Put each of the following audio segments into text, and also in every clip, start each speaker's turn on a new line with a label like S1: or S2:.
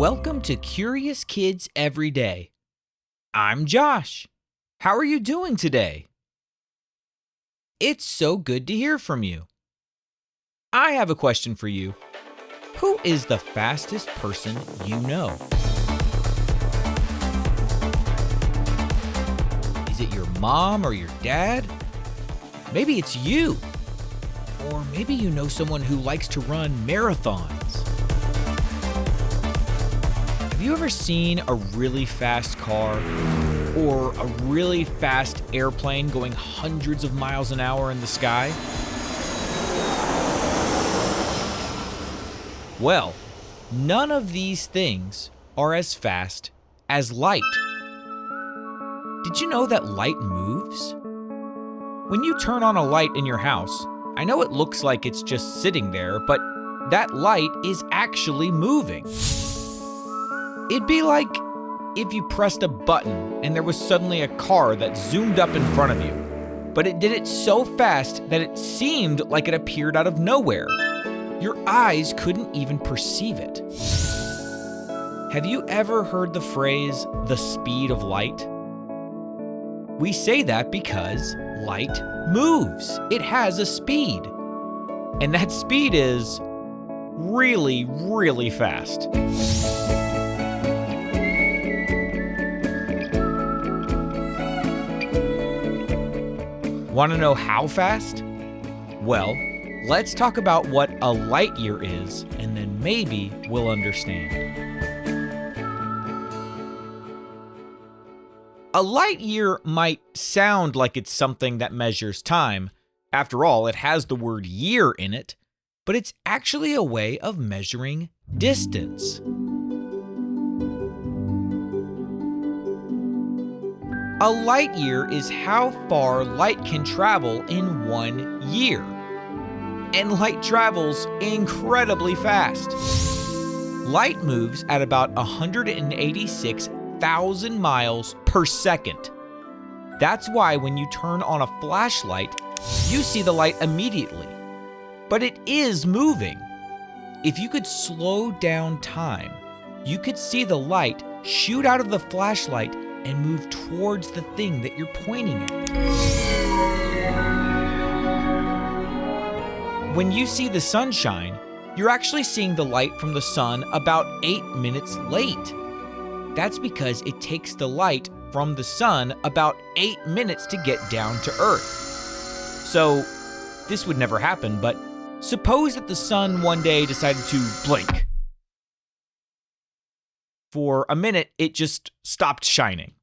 S1: Welcome to Curious Kids Every Day. I'm Josh. How are you doing today? It's so good to hear from you. I have a question for you. Who is the fastest person you know? Is it your mom or your dad? Maybe it's you. Or maybe you know someone who likes to run marathons. Have you ever seen a really fast car or a really fast airplane going hundreds of miles an hour in the sky? Well, none of these things are as fast as light. Did you know that light moves? When you turn on a light in your house, I know it looks like it's just sitting there, but that light is actually moving. It'd be like if you pressed a button and there was suddenly a car that zoomed up in front of you, but it did it so fast that it seemed like it appeared out of nowhere. Your eyes couldn't even perceive it. Have you ever heard the phrase, the speed of light? We say that because light moves. It has a speed. And that speed is really, really fast. Want to know how fast? Well, let's talk about what a light year is, and then maybe we'll understand. A light year might sound like it's something that measures time. After all, it has the word year in it, but it's actually a way of measuring distance. A light year is how far light can travel in 1 year. And light travels incredibly fast. Light moves at about 186,000 miles per second. That's why when you turn on a flashlight, you see the light immediately. But it is moving. If you could slow down time, you could see the light shoot out of the flashlight and move towards the thing that you're pointing at. When you see the sunshine, you're actually seeing the light from the sun about 8 minutes late. That's because it takes the light from the sun about 8 minutes to get down to Earth. So, this would never happen, but suppose that the sun one day decided to blink. For a minute, it just stopped shining.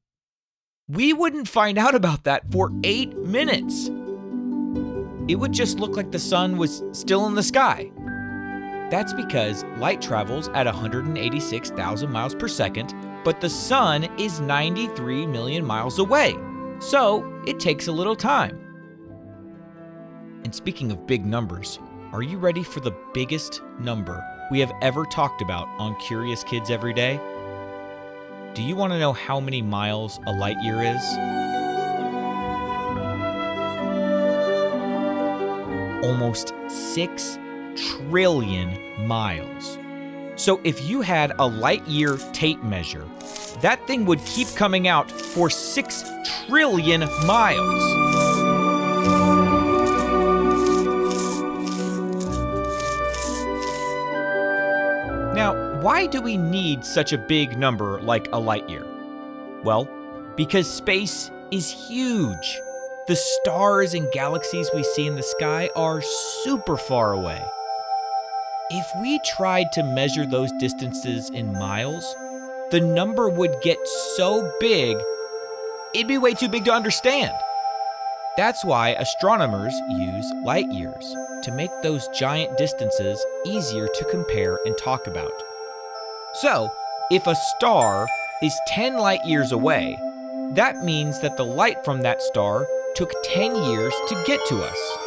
S1: We wouldn't find out about that for 8 minutes. It would just look like the sun was still in the sky. That's because light travels at 186,000 miles per second, but the sun is 93 million miles away, so it takes a little time. And speaking of big numbers, are you ready for the biggest number we have ever talked about on Curious Kids Every Day? Do you want to know how many miles a light year is? Almost 6 trillion miles. So if you had a light year tape measure, that thing would keep coming out for 6 trillion miles. Now, why do we need such a big number like a light year? Well, because space is huge. The stars and galaxies we see in the sky are super far away. If we tried to measure those distances in miles, the number would get so big, it'd be way too big to understand. That's why astronomers use light years, to make those giant distances easier to compare and talk about. So, if a star is 10 light years away, that means that the light from that star took 10 years to get to us.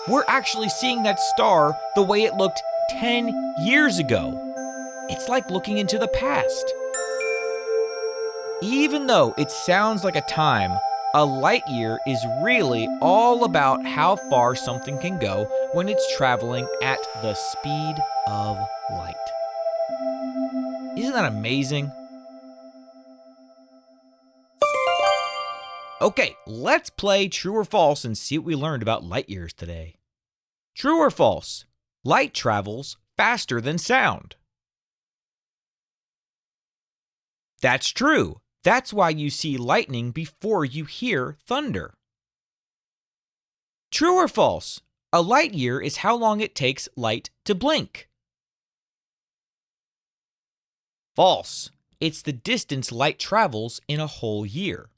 S1: We're actually seeing that star the way it looked 10 years ago. It's like looking into the past. Even though it sounds like a time, a light year is really all about how far something can go when it's traveling at the speed of light. Isn't that amazing? Okay, let's play true or false and see what we learned about light years today. True or false? Light travels faster than sound. That's true. That's why you see lightning before you hear thunder. True or false? A light year is how long it takes light to blink. False. It's the distance light travels in a whole year.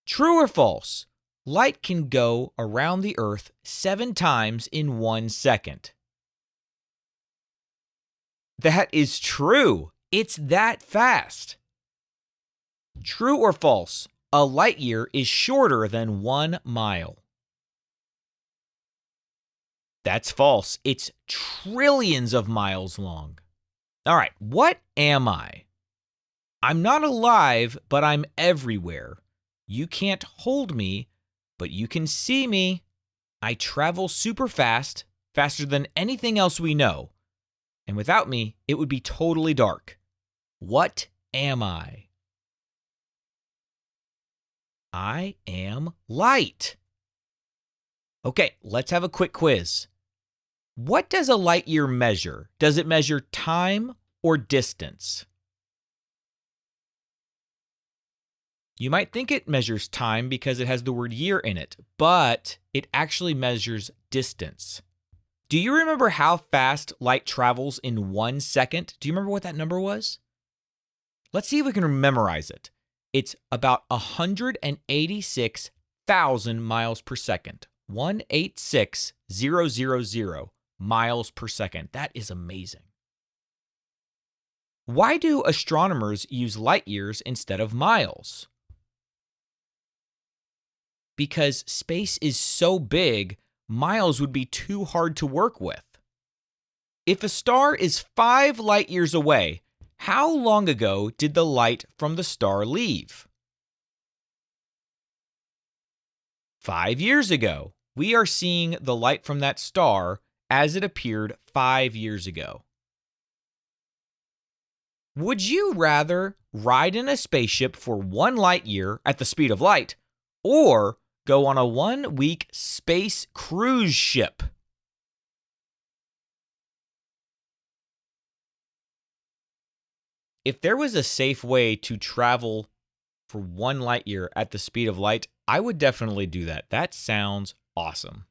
S1: True or false? Light can go around the Earth 7 times in 1 second. That is true. It's that fast. True or false? A light year is shorter than 1 mile. That's false. It's trillions of miles long. All right, what am I? I'm not alive, but I'm everywhere. You can't hold me, but you can see me. I travel super fast, faster than anything else we know. And without me, it would be totally dark. What am I? I am light. Okay, let's have a quick quiz. What does a light year measure? Does it measure time or distance? You might think it measures time because it has the word year in it, but it actually measures distance. Do you remember how fast light travels in 1 second? Do you remember what that number was? Let's see if we can memorize it. It's about 186,000 miles per second. 186,000 miles per second. That is amazing. Why do astronomers use light years instead of miles? Because space is so big, miles would be too hard to work with. If a star is 5 light years away, how long ago did the light from the star leave? 5 years ago. We are seeing the light from that star as it appeared 5 years ago. Would you rather ride in a spaceship for 1 light year at the speed of light, or go on a 1-week space cruise ship? If there was a safe way to travel for 1 light year at the speed of light, I would definitely do that. That sounds awesome.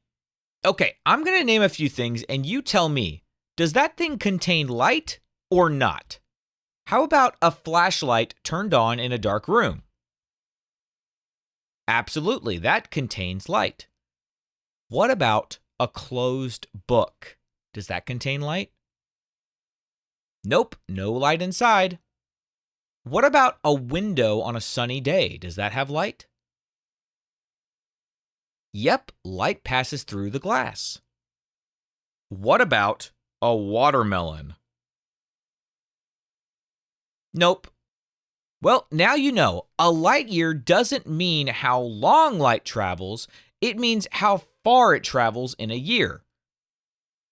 S1: Okay, I'm going to name a few things and you tell me, does that thing contain light or not? How about a flashlight turned on in a dark room? Absolutely, that contains light. What about a closed book? Does that contain light? Nope, no light inside. What about a window on a sunny day? Does that have light? Yep, light passes through the glass. What about a watermelon? Nope. Well, now you know, a light year doesn't mean how long light travels, it means how far it travels in a year.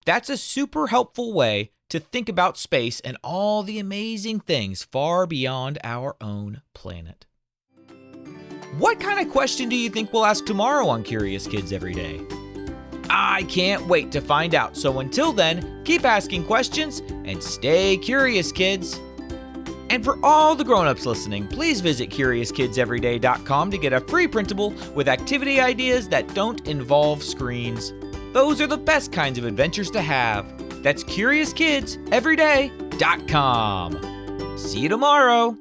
S1: That's a super helpful way to think about space and all the amazing things far beyond our own planet. What kind of question do you think we'll ask tomorrow on Curious Kids Every Day? I can't wait to find out. So until then, keep asking questions and stay curious, kids. And for all the grown-ups listening, please visit CuriousKidsEveryday.com to get a free printable with activity ideas that don't involve screens. Those are the best kinds of adventures to have. That's CuriousKidsEveryday.com. See you tomorrow.